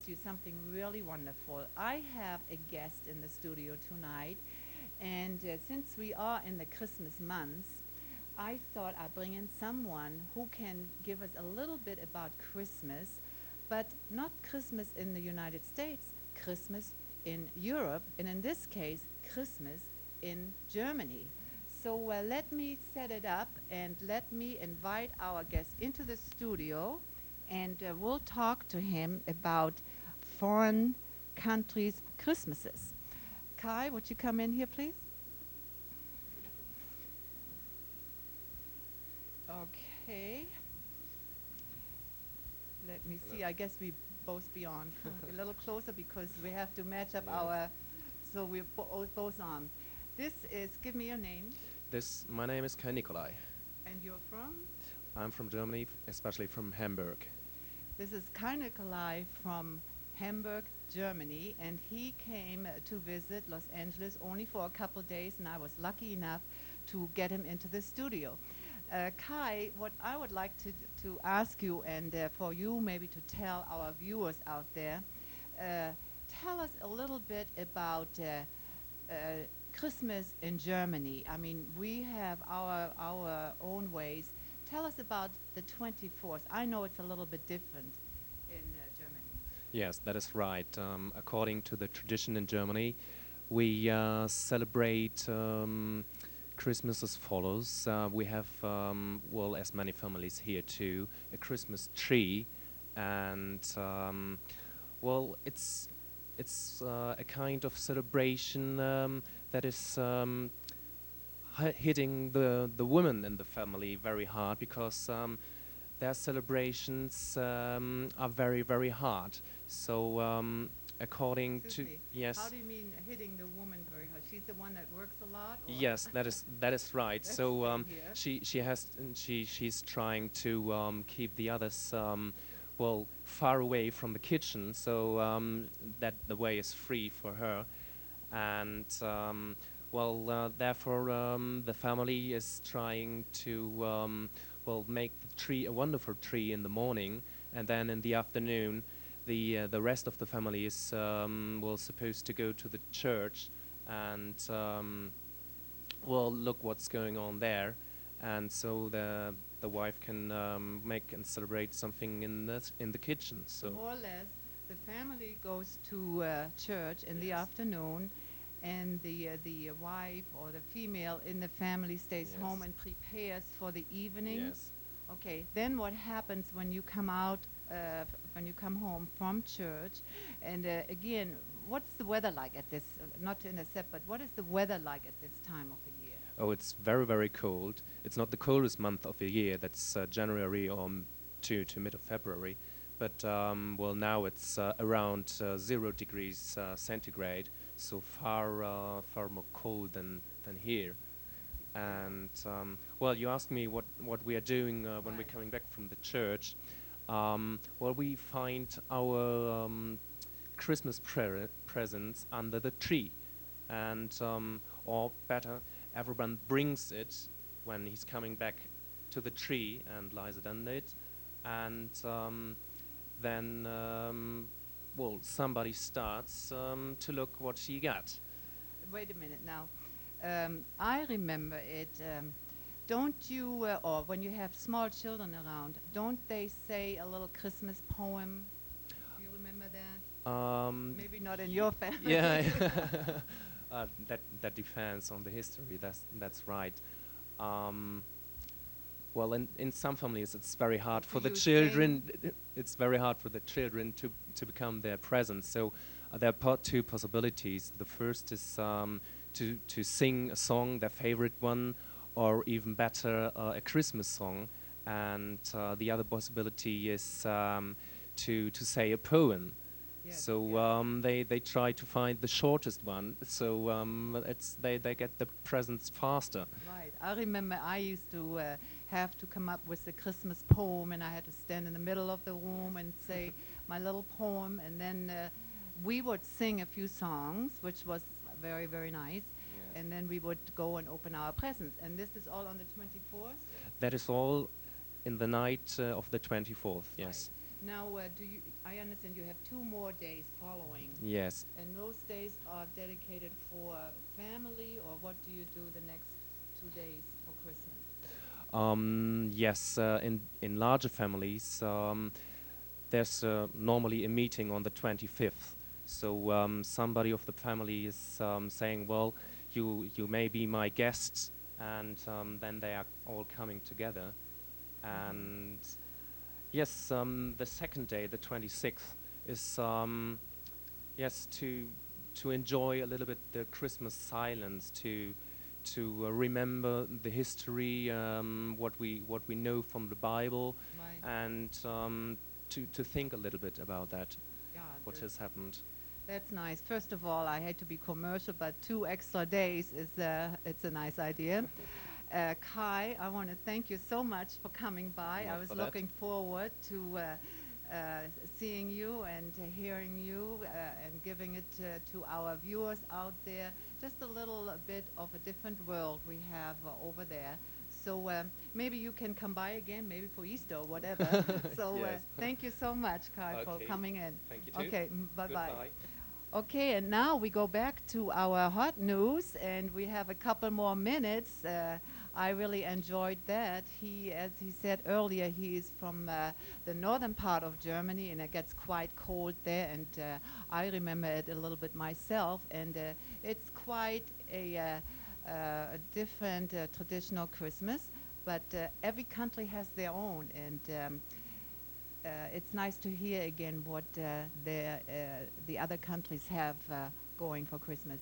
You something really wonderful. I have a guest in the studio tonight, and since we are in the Christmas months, I thought I'd bring in someone who can give us a little bit about Christmas, but not Christmas in the United States, Christmas in Europe, and in this case, Christmas in Germany. So let me set it up and let me invite our guest into the studio, and we'll talk to him about foreign countries' Christmases. Kai, would you come in here, please? Okay. Let me see. Hello. I guess we both be on a little closer because we have to match up Yes. our. So we're both on. This is. Give me your name, My name is Kai Nikolai. and you're from. I'm from Germany, especially from Hamburg. This is Kai Nikolai from Hamburg, Germany, and he came to visit Los Angeles only for a couple days, and I was lucky enough to get him into the studio. Kai, what I would like to ask you, and for you maybe to tell our viewers out there, uh, tell us a little bit about uh, Christmas in Germany. I mean, we have our own ways. Tell us about the 24th. I know it's a little bit different in Germany. Yes, that is right. According to the tradition in Germany, we celebrate Christmas as follows. We have, well, as many families here too, a Christmas tree, and well, it's a kind of celebration that is hitting the women in the family very hard because their celebrations are very very hard. So according Excuse to me. yes. How do you mean hitting the woman very hard? She's the one that works a lot? Or Yes, that is right. That's So same here. she's trying to keep the others well far away from the kitchen, so that the way is free for her, and well therefore the family is trying to well make the tree a wonderful tree in the morning, and then in the afternoon the rest of the family is well supposed to go to the church and well look what's going on there, and so the wife can make and celebrate something in the kitchen. So So more or less, the family goes to church in the yes, afternoon, and the wife or the female in the family stays home yes, and prepares for the evening. yes. Okay, then what happens when you come out, when you come home from church? And again, what's the weather like at this, not to intercept, but what is the weather like at this time of the year? Oh, it's very very cold. It's not the coldest month of the year. That's January or to mid of February, but well now it's around 0 degrees centigrade, so far more cold than here. And well, you asked me what we are doing when we're Right. coming back from the church. Well, we find our Christmas presents under the tree, and or better, everyone brings it when he's coming back to the tree and lies it under it, and then well, somebody starts to look what she got. Wait a minute now. I remember it. Don't you, or when you have small children around, don't they say a little Christmas poem? Do you remember that? Maybe not in your family. Yeah, that depends on the history. That's right. Um, well, in some families, it's very hard Do for the you children. It's very hard for the children to become their presents. So there are two possibilities. The first is to sing a song, their favorite one, or even better, a Christmas song. And the other possibility is to say a poem. Yes, So yes. they try to find the shortest one. So they get the presents faster. Right. I remember I used to have to come up with a Christmas poem, and I had to stand in the middle of the room and say my little poem, and then we would sing a few songs, which was very, very nice, Yes. and then we would go and open our presents. And this is all on the 24th? That is all in the night of the 24th. Right. Yes. Now, I understand you have 2 more days following, Yes. and those days are dedicated for family, or what do you do the next 2 days for Christmas? Yes, in larger families, there's normally a meeting on the 25th. So somebody of the family is saying, "Well, you may be my guests," and then they are all coming together. And yes, the second day, the 26th, is yes, to enjoy a little bit the Christmas silence, to remember the history, what we know from the Bible, Right. and to think a little bit about that, Yeah, what has happened. that's nice. First of all, I hate to be commercial, but 2 extra days is it's a nice idea. Kai, I want to thank you so much for coming by. I Not was for that. looking forward to seeing you and hearing you and giving it to our viewers out there. Just a little bit of a different world we have over there. So maybe you can come by again, maybe for Easter or whatever. So Yes. thank you so much, Kai, for Okay. coming in. Thank you too. Okay, bye-bye. Goodbye. Okay, and now we go back to our hot news, and we have a couple more minutes. I really enjoyed that. As he said earlier, he is from the northern part of Germany, and it gets quite cold there. And I remember it a little bit myself, and it's quite a different traditional Christmas. But every country has their own, and it's nice to hear again what the other countries have going for Christmas.